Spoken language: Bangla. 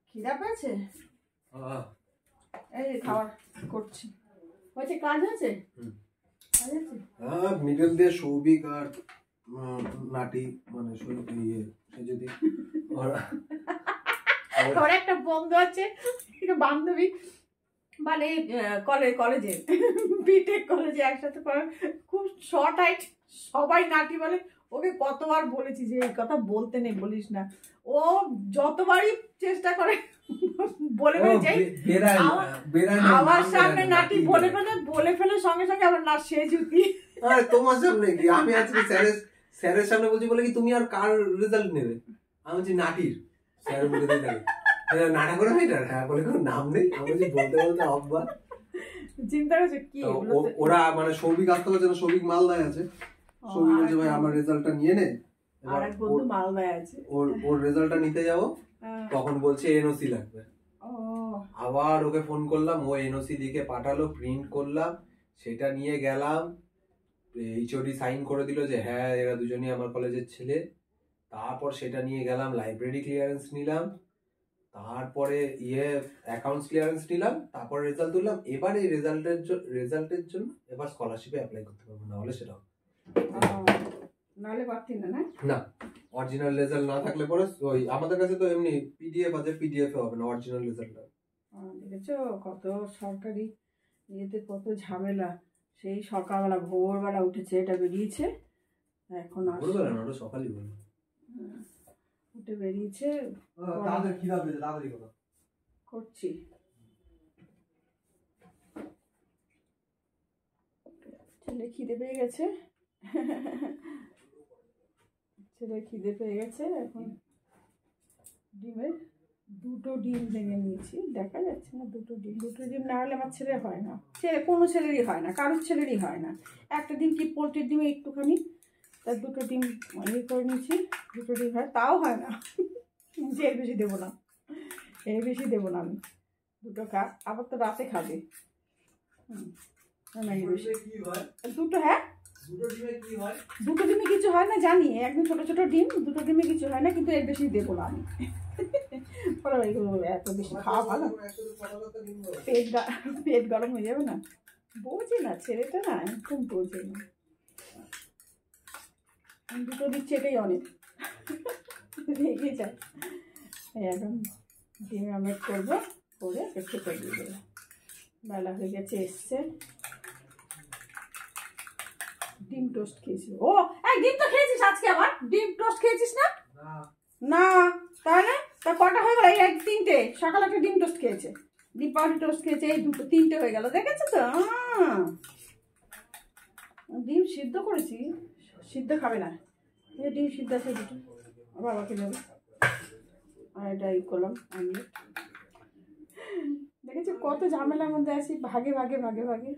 খিদা পেয়েছে? এই খাবার করছি। হয়েছে, কাজ আছে? মিডল দিয়ে সৌভিক আর নাটি মানে ইয়ে সে যদি ওর একটা বন্ধু আছে, বান্ধবী, মানে কলেজে বিটেক কলেজে একসাথে পড়ে, খুব শর্ট হাইট, সবাই নাটি বলে। ওকে কতবার বলেছি যে এই কথা বলতে নেই, বলিস না। ও যতবারই চেষ্টা করে বলে আমার সামনে নাটি বলে ফেলে সঙ্গে সঙ্গে আবার না সে জুতি। তোমার সামনে কি আমি আজকে স্যারের সামনে বলছি বলে কি তুমি আর কার রেজাল্ট নেবে? আমি বলছি নাটির। স্যার বলে দিই নাটা করে মেয়েটার, হ্যাঁ বলে কোনো নাম নেই। আমি বলছি বলতে বলতে অব্বা চিন্তা করছে কি ওরা মানে সৌভিক আসতে পারছে না, সৌভিক মালদায় আছে। সৌভিক বলছে ভাই আমার রেজাল্টটা নিয়ে নে, আর এক বন্ধু মালদায় আছে, ওর রেজাল্টটা নিতে যাবো, তখন বলছে এনওসি লাগবে। আবার ওকে ফোন করলাম, ও এনওসি লিখে পাঠালো, প্রিন্ট করলাম, সেটা নিয়ে গেলাম, এইচওডি সাইন করে দিল যে হ্যাঁ এরা দুজনই আমার কলেজের ছেলে। তারপর সেটা নিয়ে গেলাম, লাইব্রেরি ক্লিয়ারেন্স নিলাম, তারপরে অ্যাকাউন্টস ক্লিয়ারেন্স নিলাম, তারপরে রেজাল্ট তুললাম। এবার এই রেজাল্টের জন্য এবার স্কলারশিপে অ্যাপ্লাই করতে পারবো, না হলে সেটা নালে পারতি না। না, অরিজিনাল রেজাল্ট না থাকলে পরে ওই আমাদের কাছে তো এমনি পিডিএফ আছে, পিডিএফ হবে না, অরিজিনাল রেজাল্টটা। দেখেছো কত সরকারি ইয়েতে কত ঝামেলা। সেই সকালবেলা ভোরবেলা উঠেছে, এটা বেরিয়েছে এখন ভোরবেলা না, ওটা সকালই বলে উঠে বেরিয়েছে। তাদের খিদা পেয়েছে, তাড়াতাড়ি কথা করছি। ছেলে খিদে পেয়ে গেছে, এখন ডিমের দুটো ডিম ভেঙে নিয়েছি, দেখা যাচ্ছে না দুটো ডিম না হলে আমার ছেলে হয় না, কোনো ছেলেরই হয় না, কারোর ছেলেরই হয় না। একটা ডিম কি পোলট্রির ডিমে একটুখানি, তার দুটো ডিম ইয়ে করে নিয়েছি, দুটো ডিম হয়, তাও হয় না। যে এর বেশি দেবো না, আমি দুটো খা, আবার তো রাতে খাবে। দুটো, হ্যাঁ দুটো ডিমে কিছু হয় না জানি, একদম ছোট ছোট ডিম, দুটো ডিমে কিছু হয় না, কিন্তু এর বেশি দেবো না আমি। এত বেশি খাওয়া ভালো, পেট গরম হয়ে যাবে না। বোঝে না ছেলেটা, না একদম বোঝে না। দুটো দিচ্ছে এটাই অনেক, রেগে যায়। এখন ডিম আমলেট করবো, করে খেতে দিয়ে দেবো। বেলা হয়ে গেছে, এসছে। ডিম টোস্ট খেয়েছি। ও ডিম তো খেয়েছিস আজকে, আবার ডিম টোস্ট খেয়েছিস না? না তাহলে তা কটা হয়ে গেল? এই 3টে। সকালে একটা ডিম টোস্ট খেয়েছে, ডিম পাউডার টোস্ট খেয়েছে, এই 3টে হয়ে গেল, দেখেছো তো? ডিম সিদ্ধ করেছি, সিদ্ধ খাবে না, এই ডিম সিদ্ধ আছে দুটো, বাবাকে দেবো। আর এটা ই করলাম আমলেট। দেখেছো কত ঝামেলার মধ্যে আছি, ভাগে ভাগে।